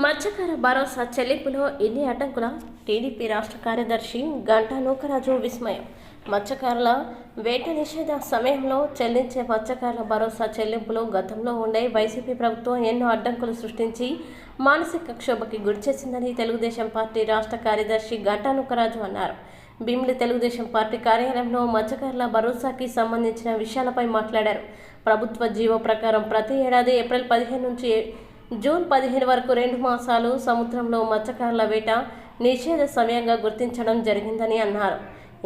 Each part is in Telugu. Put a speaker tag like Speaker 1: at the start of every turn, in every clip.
Speaker 1: మత్స్యకార భరోసా చెల్లింపులో ఎన్ని అడ్డంకుల టీడీపీ రాష్ట్ర కార్యదర్శి గంటా నూకరాజు విస్మయం. మత్స్యకారుల వేట నిషేధ సమయంలో చెల్లించే మత్స్యకారుల భరోసా చెల్లింపులో గతంలో ఉండే వైసీపీ ప్రభుత్వం ఎన్నో అడ్డంకులు సృష్టించి మానసిక క్షోభకి గురిచేసిందని తెలుగుదేశం పార్టీ రాష్ట్ర కార్యదర్శి గంటా నూకరాజు అన్నారు. భీమిలి తెలుగుదేశం పార్టీ కార్యాలయంలో మత్స్యకారుల భరోసాకి సంబంధించిన విషయాలపై మాట్లాడారు. ప్రభుత్వ జీవో ప్రకారం ప్రతి ఏడాది ఏప్రిల్ 15 నుంచి జూన్ 15 వరకు 2 మాసాలు సముద్రంలో మత్స్యకారుల వేట నిషేధ సమయంగా గుర్తించడం జరిగిందని అన్నారు.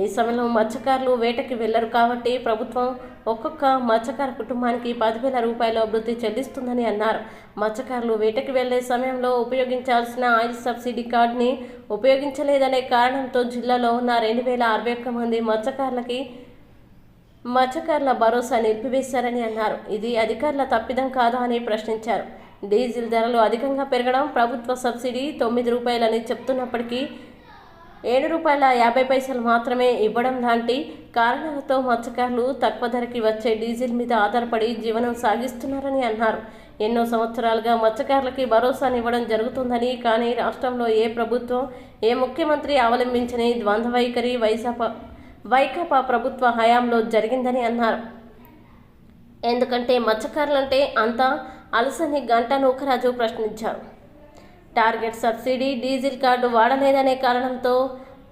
Speaker 1: ఈ సమయంలో మత్స్యకారులు వేటకి వెళ్లరు కాబట్టి ప్రభుత్వం ఒక్కొక్క మత్స్యకార కుటుంబానికి 10,000 రూపాయల వృత్తి చెల్లిస్తుందని అన్నారు. మత్స్యకారులు వేటకి వెళ్లే సమయంలో ఉపయోగించాల్సిన ఆయిల్ సబ్సిడీ కార్డుని ఉపయోగించలేదనే కారణంతో జిల్లాలో ఉన్న 2,061 మంది మత్స్యకారుల భరోసా నిలిపివేశారని అన్నారు. ఇది అధికారుల తప్పిదం కాదా అని ప్రశ్నించారు. డీజిల్ ధరలు అధికంగా పెరగడం, ప్రభుత్వ సబ్సిడీ 9 రూపాయలని చెప్తున్నప్పటికీ 7 రూపాయల 50 పైసలు మాత్రమే ఇవ్వడం లాంటి కారణాలతో మత్స్యకారులు తక్కువ ధరకి వచ్చే డీజిల్ మీద ఆధారపడి జీవనం సాగిస్తున్నారని అన్నారు. ఎన్నో సంవత్సరాలుగా మత్స్యకారులకి భరోసానివ్వడం జరుగుతుందని, కానీ రాష్ట్రంలో ఏ ప్రభుత్వం, ఏ ముఖ్యమంత్రి అవలంబించని ద్వంద్వ వైఖరి వైకాపా ప్రభుత్వ హయాంలో జరిగిందని అన్నారు. ఎందుకంటే మత్స్యకారులంటే అంత అలసని గంటా నూకరాజు ప్రశ్నించారు. టార్గెట్ సబ్సిడీ, డీజిల్ కార్డు వాడలేదనే కారణంతో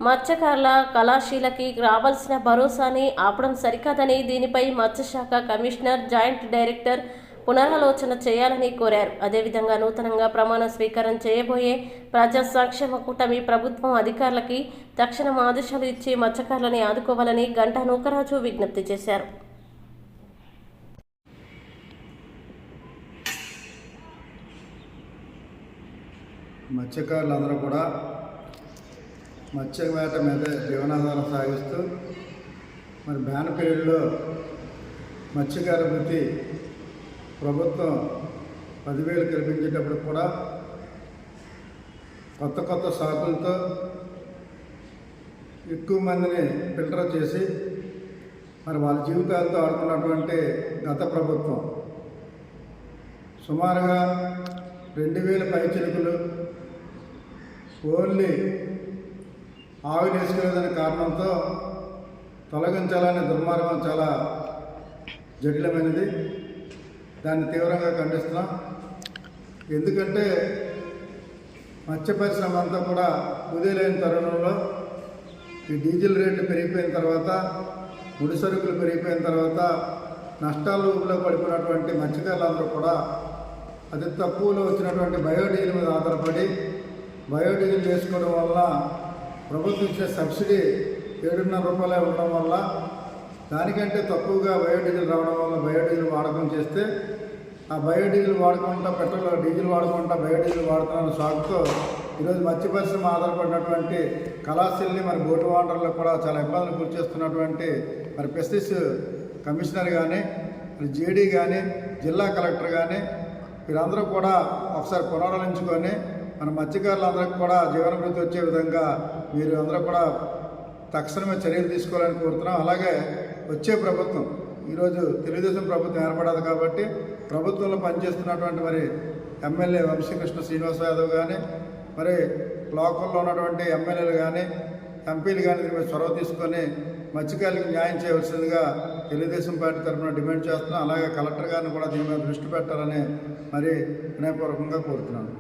Speaker 1: మత్స్యకారుల కళాశీలకి రావాల్సిన భరోసాని ఆపడం సరికాదని, దీనిపై మత్స్యశాఖ కమిషనర్, జాయింట్ డైరెక్టర్ పునరాలోచన చేయాలని కోరారు. అదేవిధంగా నూతనంగా ప్రమాణ స్వీకారం చేయబోయే ప్రజా సంక్షేమ కూటమి ప్రభుత్వం అధికారులకి తక్షణం ఆదేశాలు ఇచ్చి మత్స్యకారులని ఆదుకోవాలని గంటా నూకరాజు విజ్ఞప్తి చేశారు.
Speaker 2: మత్స్యకారులందరూ కూడా మత్స్య వేట మీద జీవనాధారం సాగిస్తూ మరి బ్యాన్ పీరియడ్లో మత్స్యకార వృత్తి ప్రభుత్వం 10,000 కల్పించేటప్పుడు కూడా కొత్త సాకులతో ఎక్కువ మందిని ఫిల్టర్ చేసి మరి వాళ్ళ జీవితాలతో ఆడుకున్నటువంటి గత ప్రభుత్వం సుమారుగా 2,000 పైచిలుకులు ఓన్లీ ఆవిరి వేసుకునేదనే కారణంతో తొలగించాలనే దుర్మార్గం చాలా జటిలమైనది. దాన్ని తీవ్రంగా ఖండిస్తున్నాం. ఎందుకంటే మత్స్య పరిశ్రమ అంతా కూడా కుదేలైన తరుణంలో ఈ డీజిల్ రేట్లు పెరిగిపోయిన తర్వాత, ముడి సరుకులు పెరిగిపోయిన తర్వాత నష్టాల ఊపిలో పడిపోయినటువంటి మత్స్యకారులందరూ కూడా అతి తక్కువలో వచ్చినటువంటి బయోడీజిల్ మీద ఆధారపడి బయోడీజిల్ వేసుకోవడం వల్ల ప్రభుత్వం ఇచ్చే సబ్సిడీ 7.5 రూపాయలే ఉండడం వల్ల దానికంటే తక్కువగా బయోడీజిల్ రావడం వల్ల బయోడీజిల్ వాడకం చేస్తే ఆ బయోడీజిల్ వాడుకుంటా పెట్రోల్ డీజిల్ వాడుకుంటా బయోడీజిల్ వాడుతున్న సాగుతో ఈరోజు మత్స్య పరిశ్రమ ఆధారపడినటువంటి కళాశీల్ని మరి బోటు వాటర్లో కూడా చాలా ఇబ్బందులు గురి చేస్తున్నటువంటి మరి పెస్టిస్ కమిషనర్ కానీ, మరి జేడీ కానీ, జిల్లా కలెక్టర్ కానీ వీరందరూ కూడా ఒకసారి పునరాలోచించుకొని మన మత్స్యకారులందరికీ కూడా జీవనభృతి వచ్చే విధంగా మీరు అందరూ కూడా తక్షణమే చర్యలు తీసుకోవాలని కోరుతున్నాం. అలాగే వచ్చే ప్రభుత్వం ఈరోజు తెలుగుదేశం ప్రభుత్వం ఏర్పడదు కాబట్టి ప్రభుత్వంలో పనిచేస్తున్నటువంటి మరి ఎమ్మెల్యే వంశీకృష్ణ శ్రీనివాస యాదవ్ కానీ, మరి లోకల్లో ఉన్నటువంటి ఎమ్మెల్యేలు కానీ, ఎంపీలు కానీ దీని మీద చొరవ తీసుకొని మత్స్యకారులకు న్యాయం చేయవలసిందిగా తెలుగుదేశం పార్టీ తరఫున డిమాండ్ చేస్తున్నాం. అలాగే కలెక్టర్ గారిని కూడా దీని మీద దృష్టి పెట్టాలని మరి వినయపూర్వకంగా కోరుతున్నాను.